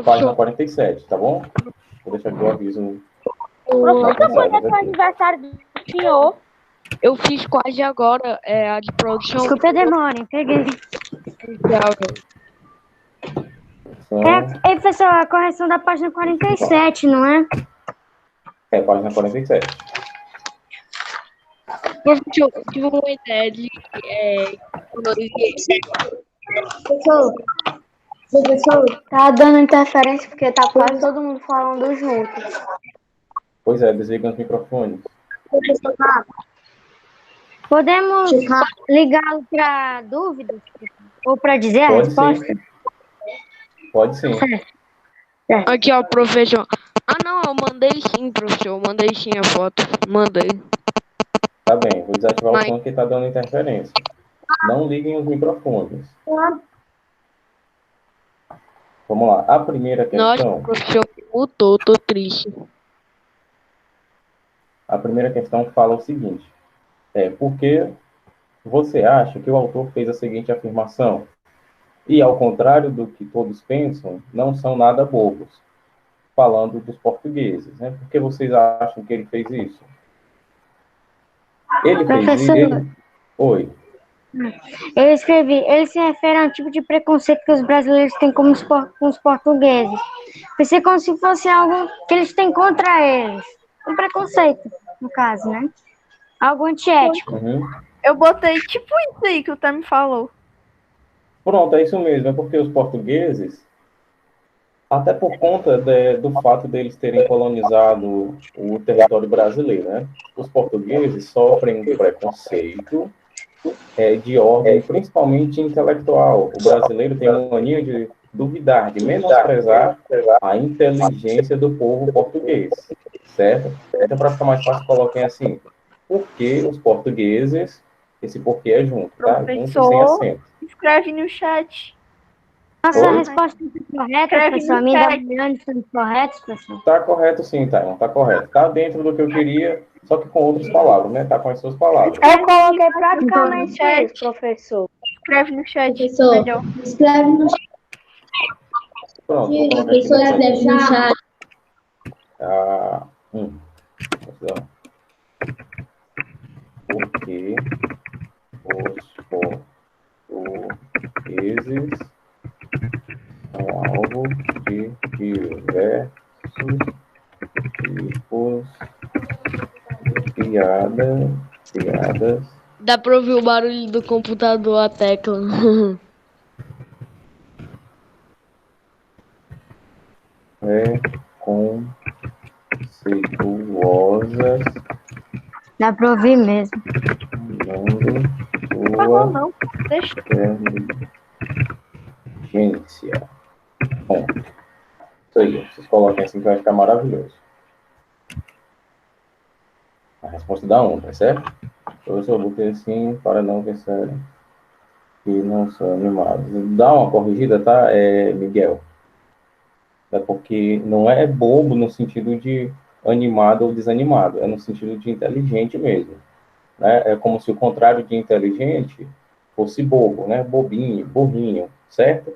Página 47, tá bom? Vou deixar aqui o aviso. Professor, quando é que é o aniversário do senhor? Eu fiz quase agora a de produção. Desculpa a demora, peguei. Professor, a correção da página 47, não é? É, página 47. Professor, eu tive uma ideia de Professor, tá dando interferência porque tá quase todo mundo falando junto. Pois é, desliga os microfones. Podemos ligá-lo para dúvidas? Ou para dizer a Pode resposta? sim. Pode sim. Aqui, ó, professor. Ah, não, eu mandei sim, professor. Eu mandei sim a foto. Mandei. Tá bem, vou desativar o som que tá dando interferência. Não liguem os microfones. Vamos lá. A primeira questão... Nossa, professor, mutou, tô triste. A primeira questão fala o seguinte. Por que você acha que o autor fez a seguinte afirmação? E, ao contrário do que todos pensam, não são nada bobos. Falando dos portugueses, né? Por que vocês acham que ele fez isso? Ele fez isso... Oi. Eu escrevi, ele se refere a um tipo de preconceito que os brasileiros têm com os portugueses. Pensei como se fosse algo que eles têm contra eles. Um preconceito, no caso, né? Algo antiético. Uhum. Eu botei tipo isso aí que o Tam falou. Pronto, é isso mesmo. É porque os portugueses, até por conta do fato deles terem colonizado o território brasileiro, né? Os portugueses sofrem um preconceito de ordem principalmente intelectual. O brasileiro tem uma mania de duvidar, de menosprezar a inteligência do povo português, certo? Então, para ficar mais fácil, coloquem assim: por que os portugueses, esse porquê é junto, tá? Junto e sem acento. Escreve no chat. Nossa resposta está correta, professor? Me dá milhões de corretos, professor? Tá correto sim, Taiwan, tá correto. Tá dentro do que eu queria, só que com outras palavras, né? Tá com as suas palavras. Eu coloquei praticamente isso, professor. Escreve no chat. Professor, melhor. escreve no chat. Pronto, vou colocar Professor, aqui escreve no chat. Porque os portugueses são alvo de diversos tipos de piadas. Dá pra ouvir o barulho do computador, a tecla. Preconceituosas. Dá pra ouvir mesmo. Não, deixa. Inteligência. Bom, isso aí, vocês coloquem assim que vai ficar maravilhoso. A resposta da onda, certo? Eu só botei assim para não pensar que não são animados. Dá uma corrigida, tá, Miguel? É porque não é bobo no sentido de animado ou desanimado, é no sentido de inteligente mesmo. Né? É como se o contrário de inteligente fosse bobo, né? Bobinho, burrinho, certo?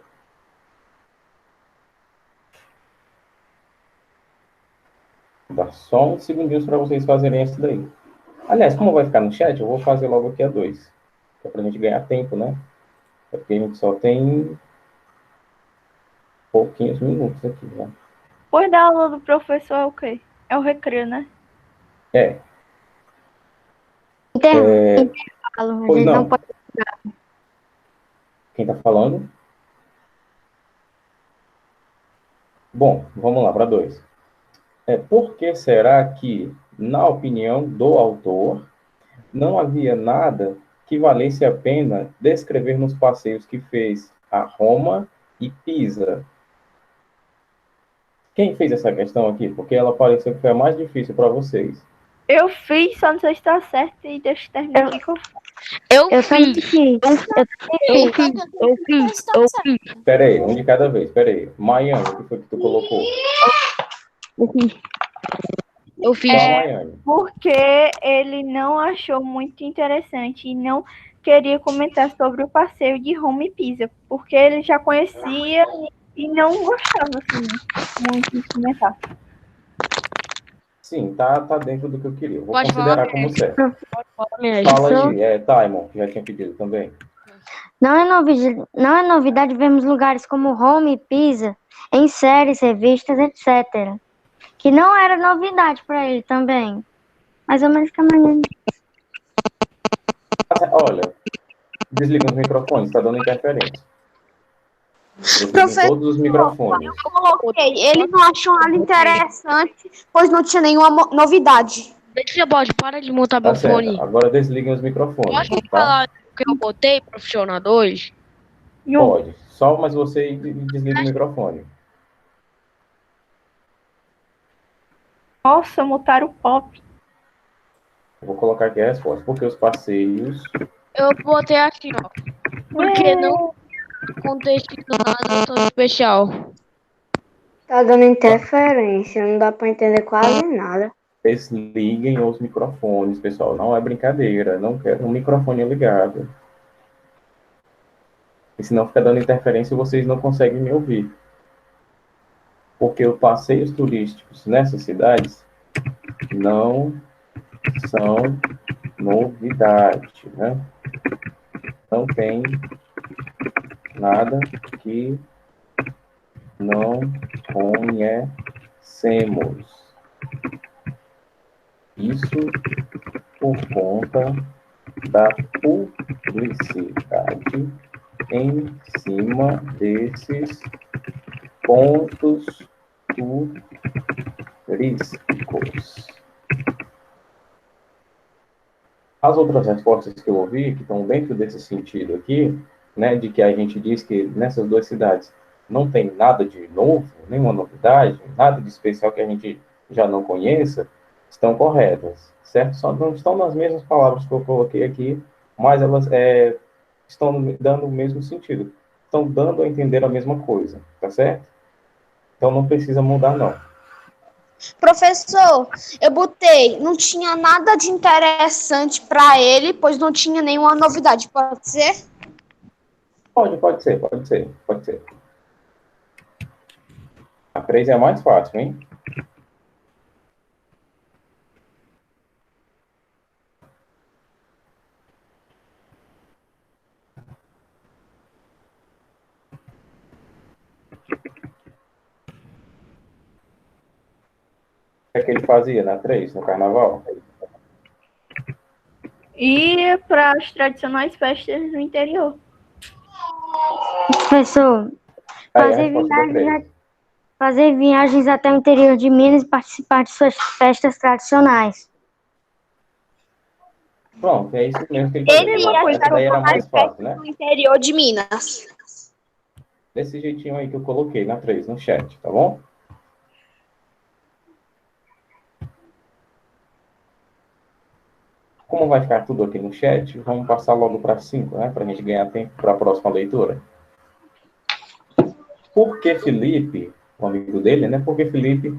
Dá só uns segundinhos para vocês fazerem isso daí. Aliás, como vai ficar no chat, eu vou fazer logo aqui a 2. Que é pra gente ganhar tempo, né? É porque a gente só tem pouquinhos minutos aqui, né? Depois da aula do professor é o quê? É o recreio, né? Intervalo, Pois não. pode... Quem tá falando? Bom, vamos lá para 2. Por que será que, na opinião do autor, não havia nada que valesse a pena descrever nos passeios que fez a Roma e Pisa? Quem fez essa questão aqui? Porque ela pareceu que foi a mais difícil para vocês. Eu fiz, só não sei se está certo e deixa eu terminar aqui que Eu fiz. Espera aí, um de cada vez. Espera aí. Maiane, o que foi que tu colocou? Eu fiz. Porque ele não achou muito interessante e não queria comentar sobre o passeio de Roma e Pisa, porque ele já conhecia E não gostava, assim, muito de comentar. Sim, tá dentro do que eu queria. Eu vou Pode falar, considerar como certo. Fala, minha Fala Professor, aí, Taimon, que já tinha pedido também. não é novidade vermos lugares como Roma e Pisa em séries, revistas, etc. Que não era novidade para ele também. Mais ou menos que a maneira. Olha, desliga os microfones, está dando interferência. Desliguem Professor, todos os microfones. eu coloquei. Ele não achou nada interessante, pois não tinha nenhuma novidade. Deixa, bode, para de montar Tá meu certo. fone. Agora desliguem os microfones, Pode tá? falar o que eu botei, profissional 2? Pode. Só mais você e desliga o microfone. Nossa, mutaram o pop. Eu vou colocar aqui a resposta. Porque os passeios... Eu botei assim, ó. Porque não contexto nada tão especial. Tá dando interferência, não dá para entender quase nada. Desliguem os microfones, pessoal. Não é brincadeira. Não quero um microfone ligado. E senão fica dando interferência e vocês não conseguem me ouvir. Porque os passeios turísticos nessas cidades não são novidade, né? Não tem nada que não conhecemos. Isso por conta da publicidade em cima desses pontos turísticos. As outras respostas que eu ouvi, que estão dentro desse sentido aqui, né, de que a gente diz que nessas duas cidades não tem nada de novo, nenhuma novidade, nada de especial que a gente já não conheça, estão corretas, certo? Só não estão nas mesmas palavras que eu coloquei aqui, mas elas estão dando o mesmo sentido. Estão dando a entender a mesma coisa, tá certo? Então não precisa mudar, não. Professor, eu botei, não tinha nada de interessante para ele, pois não tinha nenhuma novidade. Pode ser? Pode ser, pode ser, pode ser. A 3 é a mais fácil, hein? O que é que ele fazia na 3, no carnaval? E para as tradicionais festas do interior. Professor, Aí a resposta da 3. fazer viagens até o interior de Minas e participar de suas festas tradicionais. Pronto, é isso mesmo que ele fazia. Ele ia Essa daí era mais fácil, né? no interior de Minas. Desse jeitinho aí que eu coloquei na 3, no chat, tá bom? Como vai ficar tudo aqui no chat, vamos passar logo para 5, né? Para a gente ganhar tempo para a próxima leitura. Por que Felipe, o amigo dele, né? Porque Felipe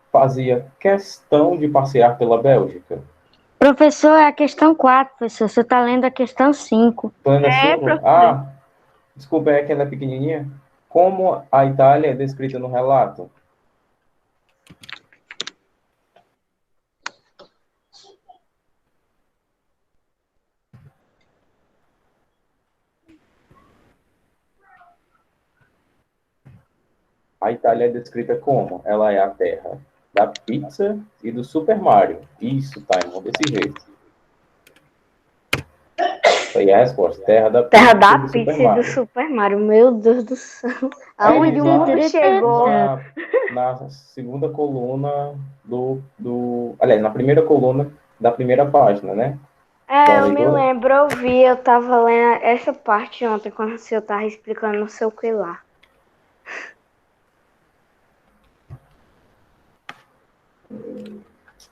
fazia questão de passear pela Bélgica? Professor, é a questão 4, professor. Você está lendo a questão 5. Tô lendo assim? professor. Ah, desculpa, é que ela é pequenininha. Como a Itália é descrita no relato? A Itália é descrita como? Ela é a terra da pizza e do Super Mario. Isso, Taimon, desse jeito. Aí a resposta. Terra da pizza, e do Super Mario. Meu Deus do céu. Aonde o mundo chegou? Na segunda coluna aliás, na primeira coluna da primeira página, né? Eu me lembro, eu tava lendo essa parte ontem, quando o senhor tava explicando não sei o que lá.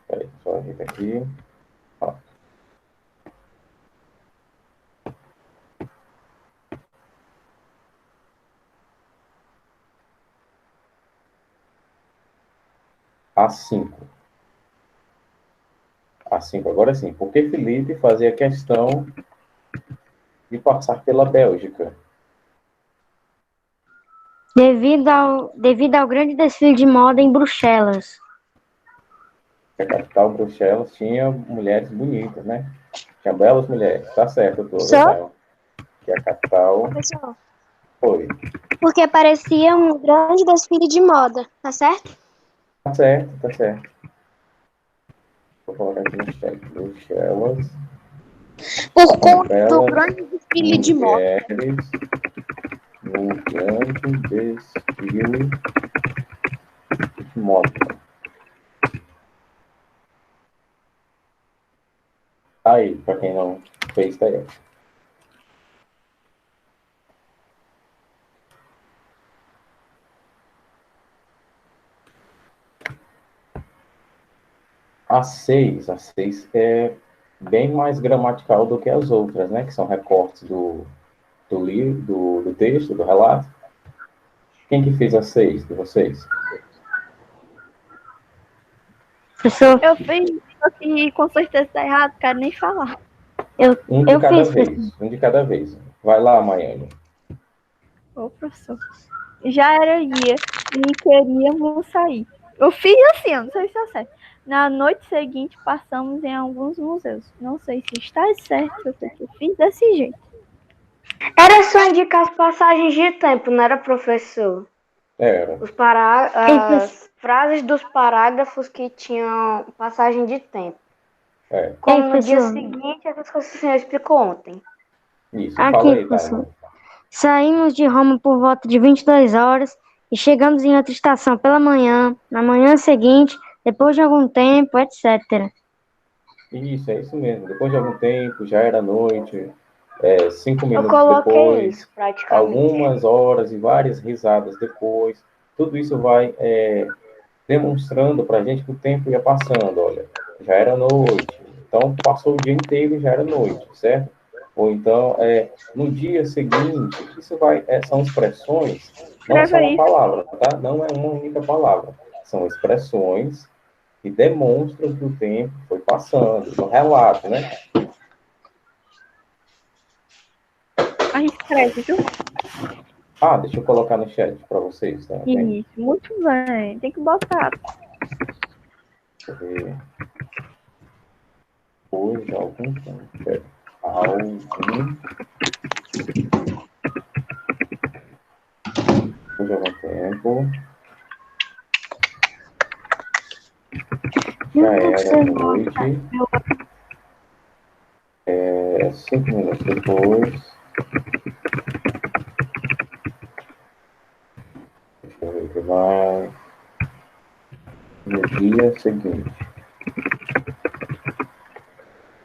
Peraí, só ajeitar aqui. Ó. A5. A5, agora sim. Por que Felipe fazia questão de passar pela Bélgica? devido ao grande desfile de moda em Bruxelas. A capital, Bruxelas, tinha mulheres bonitas, né? Tinha belas mulheres. Tá certo, doutora. Só? Que a capital Professor, foi. porque parecia um grande desfile de moda, tá certo? Tá certo, tá certo. Vou colocar aqui no chat. Bruxelas. Por conta do Belas grande desfile de moda. mulheres no grande desfile de moda. Aí, para quem não fez, tá aí. A 6 é bem mais gramatical do que as outras, né? Que são recortes do livro, do texto, do relato. Quem que fez a 6 de vocês? Professor, Eu fiz, só que com certeza tá errado, quero nem falar. Um de eu cada fiz, vez. Um de cada vez. Vai lá, Maiane. Ô, professor. Já era dia e queríamos sair. Eu fiz assim, eu não sei se é certo. Na noite seguinte, passamos em alguns museus. Não sei se está certo, eu sei que eu fiz desse jeito. Era só indicar as passagens de tempo, não era, professor? Era. As frases dos parágrafos que tinham passagem de tempo. É. Como no dia professor. seguinte, essas coisas que o senhor explicou ontem. Isso. Aqui, Fala aí, professor. Tainá. Saímos de Roma por volta de 22 horas e chegamos em outra estação pela manhã, na manhã seguinte, depois de algum tempo, etc. Isso, é isso mesmo. Depois de algum tempo, já era noite, 5 Eu minutos coloquei depois, isso, praticamente. algumas horas e várias risadas depois. Tudo isso vai demonstrando para a gente que o tempo ia passando. Olha, já era noite, então passou o dia inteiro e já era noite, certo? Ou então, no dia seguinte, isso são expressões, não é só uma palavra, tá? Não é uma única palavra. São expressões que demonstram que o tempo foi passando, no relato, né? A gente escreve, viu? Deixa eu colocar no chat para vocês, tá? Isso, muito bem. Tem que botar. Deixa eu ver. Hoje, algum tempo. Hoje, algum tempo. Já era noite. 5 minutos depois. Deixa eu ver o que mais. No dia seguinte.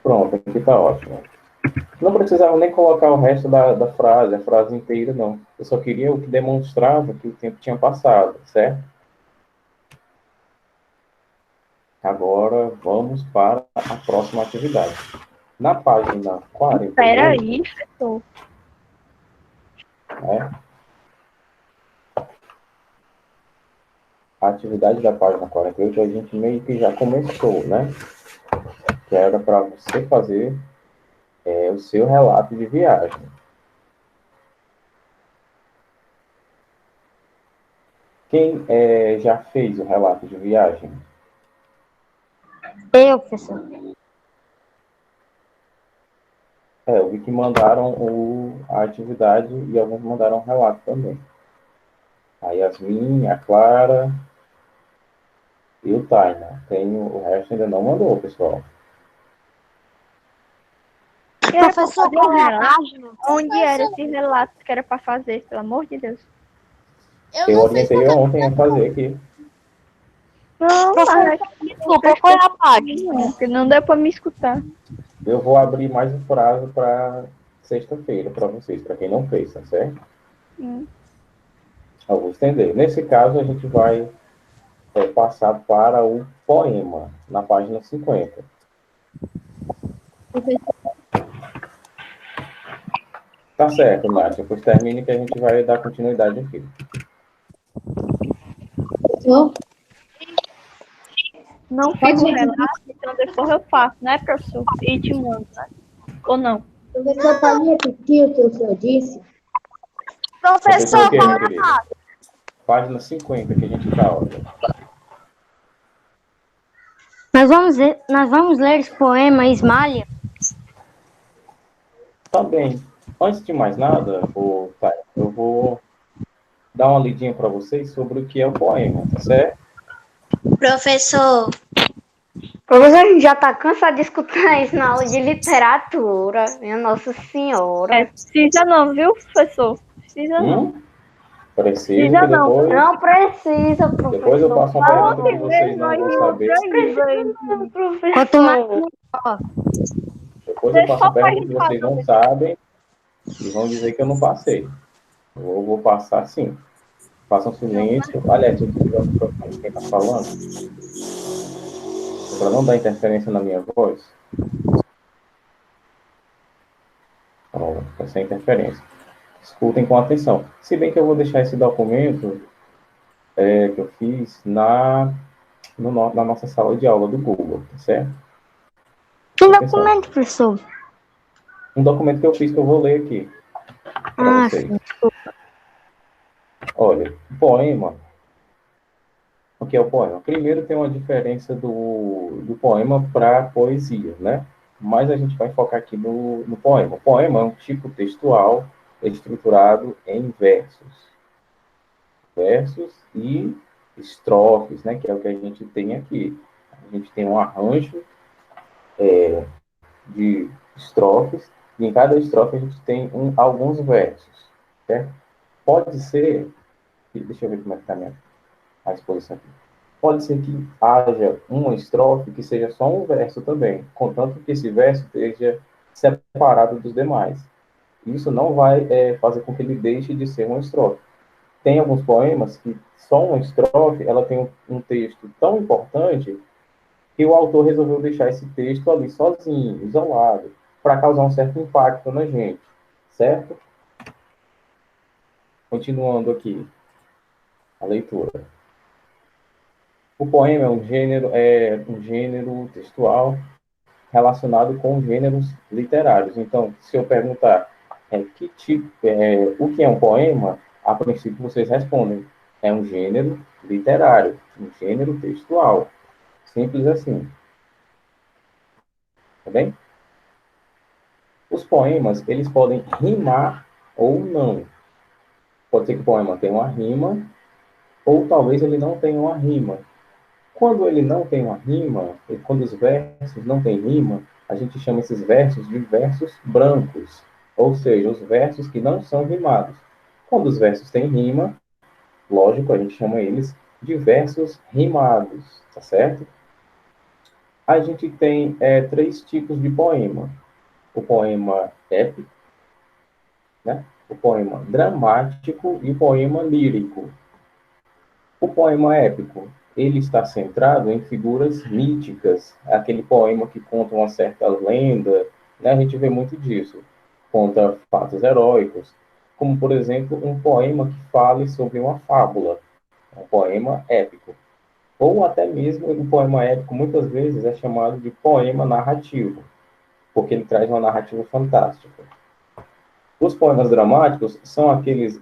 Pronto, aqui tá ótimo. Não precisava nem colocar o resto da frase, a frase inteira, não. Eu só queria o que demonstrava que o tempo tinha passado, certo? Agora vamos para a próxima atividade. Na página 48... Espera aí, professor. A atividade da página 48 a gente meio que já começou, né? Que era para você fazer o seu relato de viagem. Quem já fez o relato de viagem? Eu, professor. Eu vi que mandaram a atividade e alguns mandaram o relato também. A Yasmin, a Clara e o Taina. O resto ainda não mandou, pessoal. Professor, qual é a página? Onde era esse relato que era para fazer, pelo amor de Deus? Eu orientei ontem a fazer aqui. Não, Desculpa, qual é a página? porque não deu para me escutar. Eu vou abrir mais um prazo para sexta-feira para vocês, para quem não fez, tá certo? Eu vou estender. Nesse caso, a gente vai passar para o poema, na página 50. Tá certo, Nath. Depois termine que a gente vai dar continuidade aqui. Não fiz o relato, então depois eu faço, né, professor? E te mando, né? Ou não? Professor, pode repetir o que o senhor disse? Professor, o quê, qual minha é a querida? página? página 50 que a gente está, olha. Nós vamos ler esse poema Ismália? Também, antes de mais nada, eu vou dar uma lidinha para vocês sobre o que é o poema, tá certo? Professor, Professor, a gente já tá cansado de escutar isso na aula de literatura. Minha Nossa Senhora. Precisa não, viu, professor? Precisa não. Preciso Precisa que não. depois... Não precisa, professor. Depois eu faço uma Fala pergunta que vocês não vão saber. Não, professor. Quanto mais... Depois eu faço uma pergunta que vocês não sabem e vão dizer que eu não passei. Eu vou passar sim. Façam silêncio. Aliás, eu desligar o microfone. Quem está falando? Para não dar interferência na minha voz. Pronto, vai ser interferência. Escutem com atenção. Se bem que eu vou deixar esse documento que eu fiz na nossa sala de aula do Google, tá certo? Que documento, professor? Um documento que eu fiz que eu vou ler aqui para vocês. Sim. Olha, o poema. O que é o poema? Primeiro tem uma diferença do poema para poesia, né? Mas a gente vai focar aqui no poema. O poema é um tipo textual estruturado em versos. Versos e estrofes, né? Que é o que a gente tem aqui. A gente tem um arranjo de estrofes, e em cada estrofe a gente tem alguns versos, certo? Pode ser, deixa eu ver como é que está a exposição aqui. Pode ser que haja uma estrofe que seja só um verso também, contanto que esse verso esteja separado dos demais. Isso não vai fazer com que ele deixe de ser uma estrofe. Tem alguns poemas que só uma estrofe ela tem um texto tão importante que o autor resolveu deixar esse texto ali sozinho, isolado, para causar um certo impacto na gente, certo? Continuando aqui a leitura. O poema é um gênero textual relacionado com gêneros literários. Então, se eu perguntar o que é um poema, a princípio vocês respondem, é um gênero literário, um gênero textual. Simples assim. Tá bem? Os poemas, eles podem rimar ou não. Pode ser que o poema tenha uma rima, ou talvez ele não tenha uma rima. Quando ele não tem uma rima, quando os versos não têm rima, a gente chama esses versos de versos brancos, ou seja, os versos que não são rimados. Quando os versos têm rima, lógico, a gente chama eles de versos rimados, tá certo? A gente tem 3 tipos de poema. O poema épico, né? O poema dramático e o poema lírico. O poema épico, ele está centrado em figuras míticas, aquele poema que conta uma certa lenda, né? A gente vê muito disso, conta fatos heróicos, como, por exemplo, um poema que fale sobre uma fábula, um poema épico. Ou até mesmo o poema épico, muitas vezes, é chamado de poema narrativo, porque ele traz uma narrativa fantástica. Os poemas dramáticos são aqueles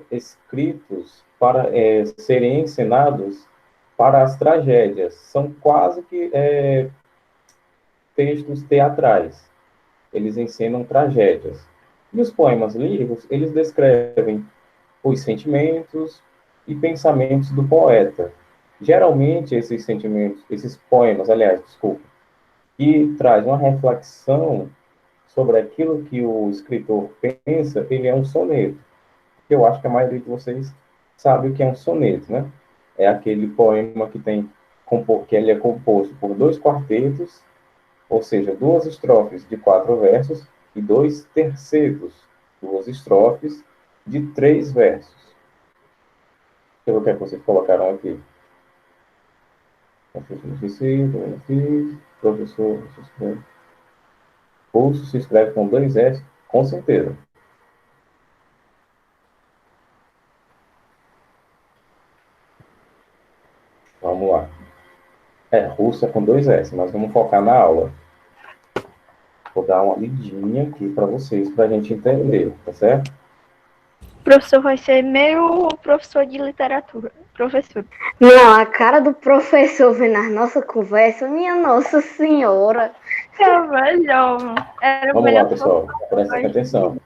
escritos para serem encenados para as tragédias. São quase que textos teatrais. Eles encenam tragédias. E os poemas líricos, eles descrevem os sentimentos e pensamentos do poeta. Geralmente, esses sentimentos, esses poemas, aliás, desculpa, que traz uma reflexão sobre aquilo que o escritor pensa, ele é um soneto. Eu acho que a maioria de vocês sabe o que é um soneto, né? É aquele poema que ele é composto por 2 quartetos, ou seja, 2 estrofes de 4 versos e 2 tercetos, 2 estrofes de 3 versos. Deixa eu ver o que é que vocês colocaram aqui. Professor, Pulso se escreve com 2 S, com certeza. Vamos lá. Russo é com 2 S, mas vamos focar na aula. Vou dar uma lidinha aqui para vocês, para a gente entender, tá certo? professor vai ser meio professor de literatura. Professor. Não, a cara do professor vendo a nossa conversa, minha Nossa Senhora. Era melhor. Era Vamos melhor lá, pessoal. Prestem atenção.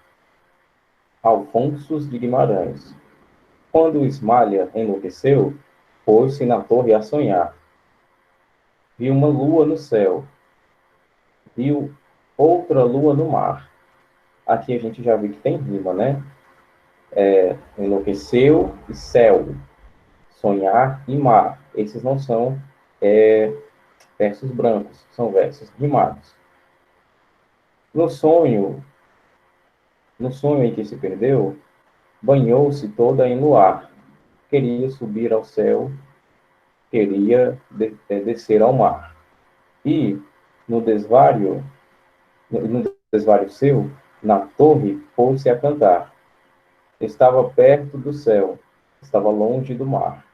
Alfonso de Guimarães. Quando Ismália enlouqueceu, pôs-se na torre a sonhar. Viu uma lua no céu. Viu outra lua no mar. Aqui a gente já viu que tem rima, né? Enlouqueceu e céu. Sonhar e mar. Esses não são versos brancos, são versos rimados. No sonho em que se perdeu, banhou-se toda em luar. Queria subir ao céu, queria descer ao mar. E no desvario seu, na torre, pôs-se a cantar. Estava perto do céu, estava longe do mar.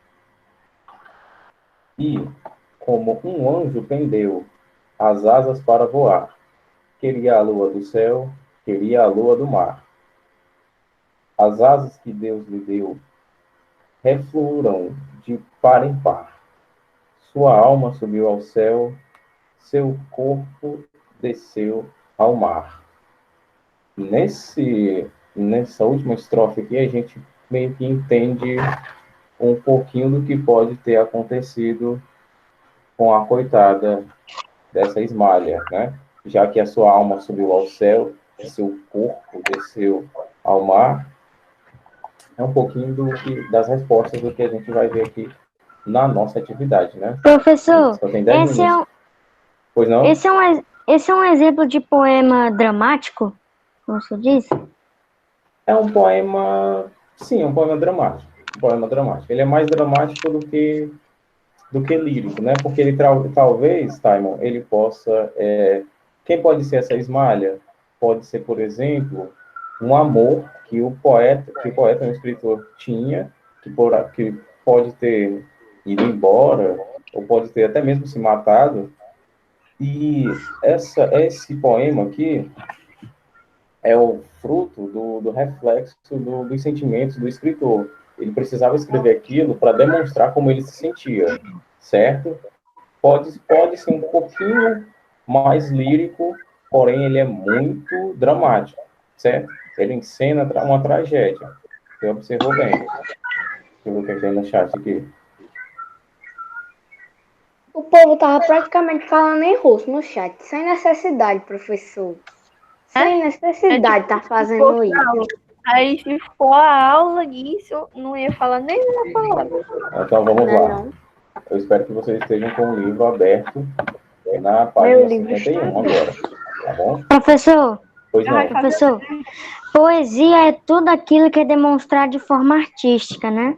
E, como um anjo pendeu as asas para voar, queria a lua do céu, queria a lua do mar. As asas que Deus lhe deu refluram de par em par. Sua alma subiu ao céu, seu corpo desceu ao mar. Nessa última estrofe aqui, a gente meio que entende um pouquinho do que pode ter acontecido com a coitada dessa Ismália, né? Já que a sua alma subiu ao céu, seu corpo desceu ao mar, é um pouquinho das respostas do que a gente vai ver aqui na nossa atividade, né? Professor, Só tem 10 esse é, minutos. Pois não? esse é um exemplo de poema dramático, como você disse? É um poema, sim, é um poema dramático. Um poema dramático. Ele é mais dramático do que lírico, né? Porque ele talvez, Simon, ele possa... quem pode ser essa Ismália? Pode ser, por exemplo, um amor que o poeta, um escritor, tinha, que pode ter ido embora, ou pode ter até mesmo se matado. E esse poema aqui é o fruto do reflexo dos sentimentos do escritor. Ele precisava escrever aquilo para demonstrar como ele se sentia, certo? Pode ser um pouquinho mais lírico, porém ele é muito dramático, certo? Ele encena uma tragédia. Você observou bem. Deixa eu ver o que tem no chat aqui. O povo tava praticamente falando em russo no chat, sem necessidade, professor. Sem necessidade tá fazendo isso. Aí se for a aula disso, não ia falar nenhuma palavra. Então vamos lá. Não. Eu espero que vocês estejam com o livro aberto na página 51 agora. Tá bom? Professor, Pois não. professor, poesia é tudo aquilo que é demonstrado de forma artística, né?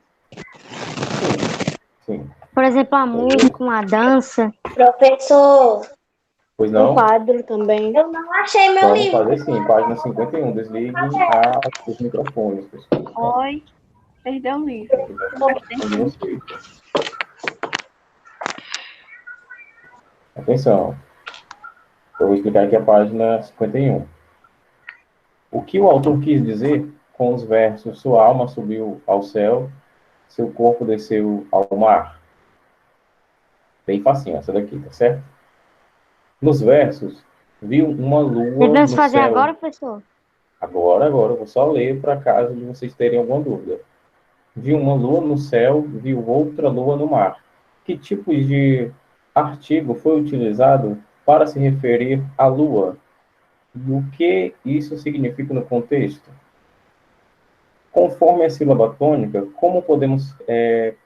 Sim. Por exemplo, a música, uma dança. Professor, Pois não? um quadro também. Eu não achei meu Vamos livro. fazer sim, página 51. Desliguem os microfones, pessoal. Oi, perdeu o livro. Atenção. Eu vou explicar aqui a página 51. O que o autor quis dizer com os versos sua alma subiu ao céu, seu corpo desceu ao mar? Bem facinho essa daqui, tá certo? Nos versos, viu uma lua Devemos no fazer céu. agora, professor? Agora, eu vou só ler para caso de vocês terem alguma dúvida. Viu uma lua no céu, viu outra lua no mar. Que tipo de artigo foi utilizado para se referir à lua? E o que isso significa no contexto? Conforme a sílaba tônica, como podemos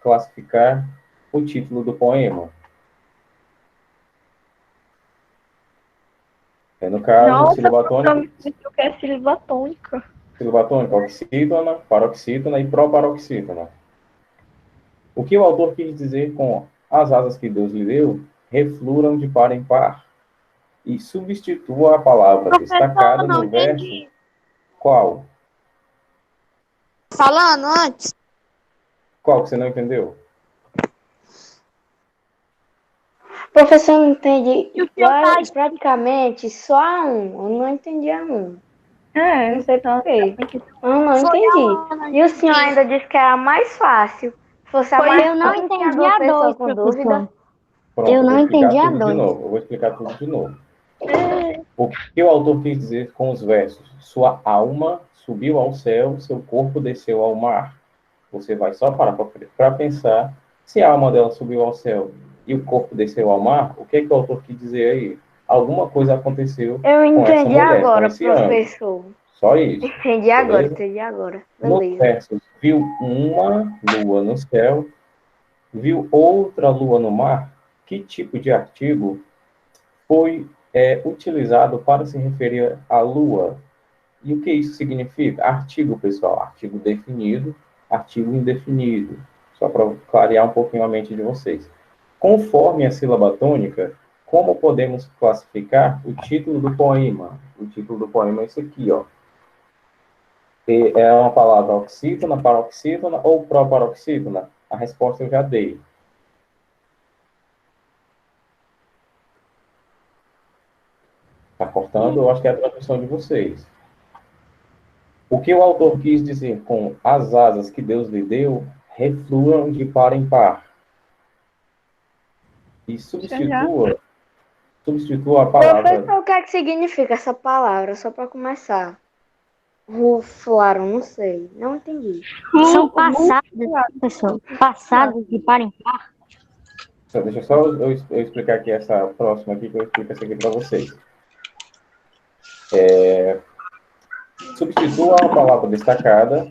classificar o título do poema? No caso, Nossa, sílaba tônica. eu quero sílaba tônica. Sílaba tônica, oxítona, paroxítona e proparoxítona. O que o autor quis dizer com as asas que Deus lhe deu refluram de par em par e substitua a palavra destacada no verso. Qual? Falando antes. Qual que você não entendeu? Professor, não entendi. Praticamente só um. Eu não entendi a um. É, Não sei então, por quê. Eu não entendi. E o senhor ainda disse que era mais fácil. Se fosse a Foi, mais Eu não fácil, tinha entendi duas a pessoas dois, com dúvida. professor. Pronto, Eu eu vou não explicar entendi a tudo de dois. novo. Eu vou explicar tudo de novo. é, O que o autor quis dizer com os versos? Sua alma subiu ao céu, seu corpo desceu ao mar. Você vai só parar para pensar, se a alma dela subiu ao céu e o corpo desceu ao mar, o que é que o autor quis dizer aí? Alguma coisa aconteceu Eu com essa entendi mulher, com agora, esse anjo. professor. Só isso, Entendi agora, beleza? entendi agora. Nos Beleza. versos, viu uma lua no céu, viu outra lua no mar. Que tipo de artigo foi utilizado para se referir à lua? E o que isso significa? Artigo, pessoal, artigo definido, artigo indefinido. Só para clarear um pouquinho a mente de vocês. Conforme a sílaba tônica, como podemos classificar o título do poema? O título do poema é esse aqui, ó. É uma palavra oxítona, paroxítona ou proparoxítona? A resposta eu já dei. Está cortando? Eu acho que é a tradução de vocês. O que o autor quis dizer com as asas que Deus lhe deu refluam de par em par? E substitua a palavra. Professor, o que é que significa essa palavra? Só para começar. Ruflaram, não sei. Não entendi. São passados, professor. Passados de par em par. Deixa só eu explicar aqui essa próxima aqui, que eu explico essa aqui para vocês. Substitua a palavra destacada.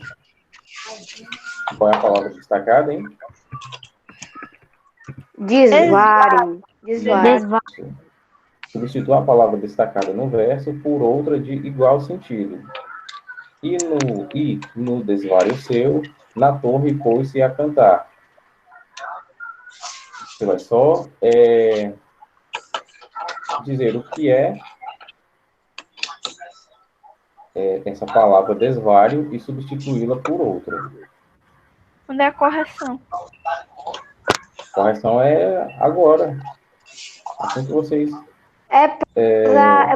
Qual é a palavra destacada, hein? Desvário. Desvário. Desvio. Substitua a palavra destacada no verso por outra de igual sentido. E no desvario seu, na torre pôs-se a cantar. Você vai só dizer o que é essa palavra desvario e substituí-la por outra. Onde é a correção? Correção é agora. Assim que vocês... É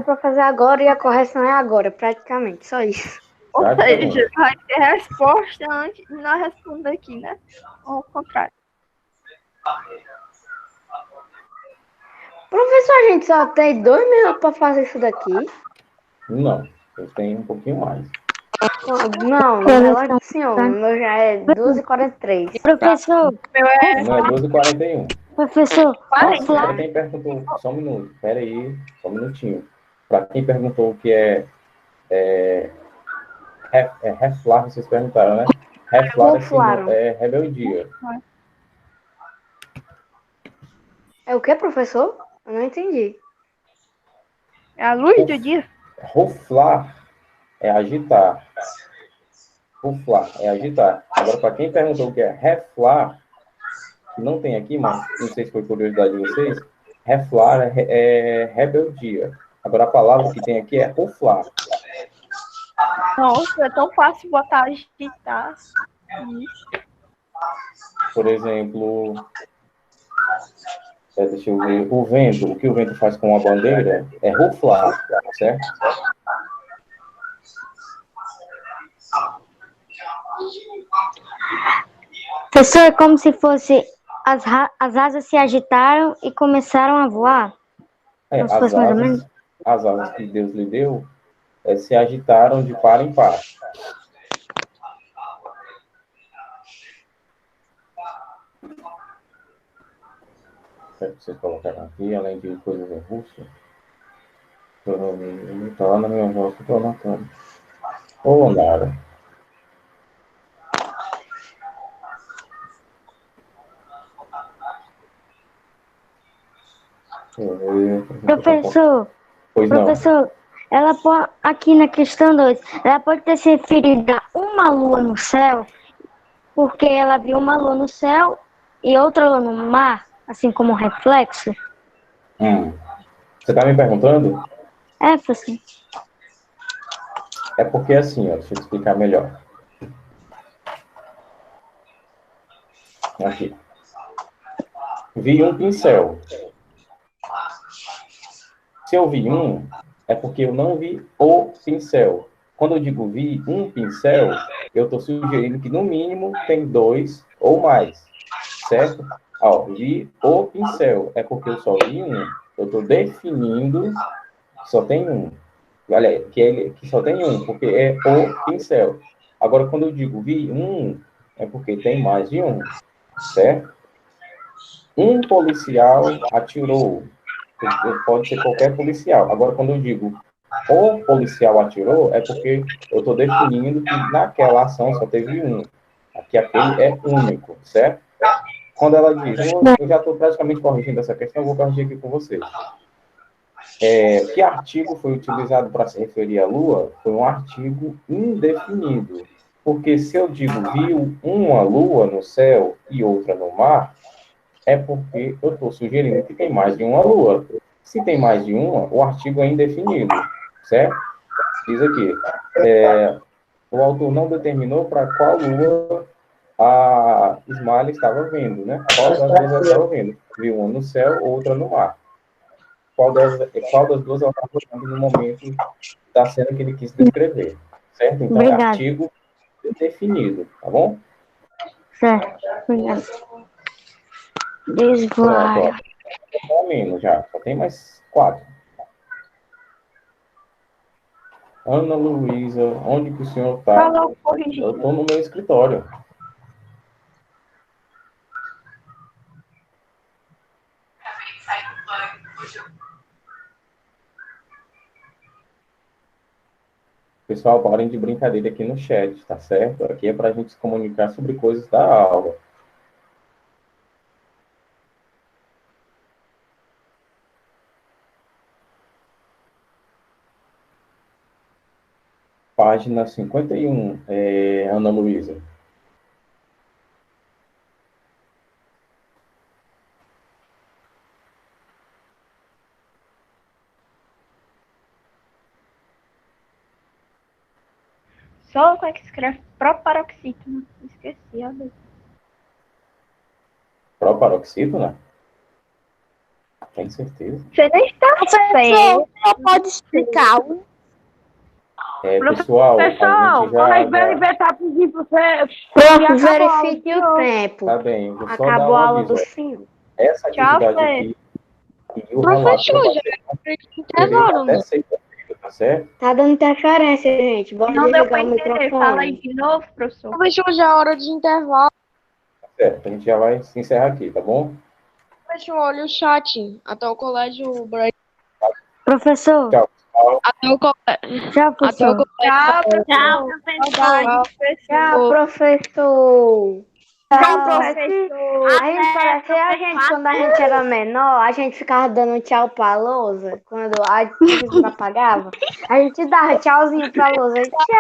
para fazer agora e a correção é agora, praticamente. Só isso. Ou Praticamente. seja, vai ter resposta antes de nós responder aqui, né? Ou ao contrário. Professor, a gente só tem 2 minutos para fazer isso daqui? Não, eu tenho um pouquinho mais. Não, no relógio do senhor. O meu já é 12h43. Professor, Não, é 12h41. professor, Para quem perguntou, só um minuto, peraí, só um minutinho. Para quem perguntou o que é reflar, vocês perguntaram, né? Reflar é rebeldia. É o que, professor? Eu não entendi. É a luz do dia? Ruflar é agitar. Ruflar é agitar. Agora, para quem perguntou o que é reflar, que não tem aqui, mas não sei se foi curiosidade de vocês, reflar é rebeldia. Agora, a palavra que tem aqui é ruflar. Nossa, é tão fácil botar agitar. Por exemplo, deixa eu ver, o vento, o que o vento faz com a bandeira é ruflar, certo? professor, é como se fosse as asas se agitaram e começaram a voar. Como se fosse mais ou menos. As asas que Deus lhe deu se agitaram de par em par. Quero que vocês colocaram aqui, além de coisas em russo. Está lá na minha voz que eu estou anotando. Ô, Nara. Professor, Pois não. professor, ela pode, aqui na questão 2, ela pode ter se referido a uma lua no céu, porque ela viu uma lua no céu e outra lua no mar, assim como um reflexo? Você está me perguntando? É, professor. É porque assim, ó, deixa eu explicar melhor. Aqui. Vi um pincel. Se eu vi um, é porque eu não vi o pincel. Quando eu digo vi um pincel, eu estou sugerindo que no mínimo tem 2 ou mais, certo? Ó, vi o pincel, é porque eu só vi um. Eu estou definindo que só tem um. Olha, que só tem um, porque é o pincel. Agora, quando eu digo vi um, é porque tem mais de um, certo? Um policial atirou. Pode ser qualquer policial. Agora, quando eu digo o policial atirou, é porque eu estou definindo que naquela ação só teve um. Que aquele é único, certo? Quando ela diz, eu já estou praticamente corrigindo essa questão, eu vou corrigir aqui com vocês. Que artigo foi utilizado para se referir à Lua? Foi um artigo indefinido. Porque se eu digo viu uma Lua no céu e outra no mar, é porque eu estou sugerindo que tem mais de uma Lua. Se tem mais de uma, o artigo é indefinido, certo? Diz aqui, o autor não determinou para qual Lua a Smiley estava vendo, né? Qual das duas ela estava vendo? Viu uma no céu, outra no mar. Qual das duas ela estava vendo no momento da cena que ele quis descrever, certo? Então, Obrigado. é artigo definido, tá bom? Certo. Obrigado. Pronto, Desvaia. ó. Menos já, só tem mais 4. Ana Luísa, onde que o senhor está? Falou, corrigindo. Eu estou no meu escritório. Pessoal, parem de brincadeira aqui no chat, tá certo? Aqui é para a gente se comunicar sobre coisas da aula. Página 51, Ana Luísa. Só como é que escreve proparoxítona? Esqueci, ó. Proparoxítona? Tem certeza? Você nem está Professor, só pode explicar. Pessoal, a gente Pessoal, já... o BNB tá pedindo pra você. Prof, verifique o tempo. Tá bem, vou só dar Acabou um a aula aviso. do fim. Essa Tchau, atividade Fê. aqui e o relato Professor, vai já ser intervalo, até né? sexta-feira, tá certo? Tá dando interferência, gente. Bora Não deu pra desligar o entender. Fala aí microfone. de novo, professor. Professor, já é hora de intervalo. Tá certo, a gente já vai se encerrar aqui, tá bom? Professor, olha o chat. Até o colégio Bright. Professor. Tchau, pessoal. Até o colégio. Tchau, Até o professor. colégio. Tchau, professor. Tchau, professor. Tchau, A gente parece a gente, quando a gente era menor, a gente ficava dando tchau pra lousa. Quando a professora apagava, a gente dava tchauzinho pra lousa. Tchau.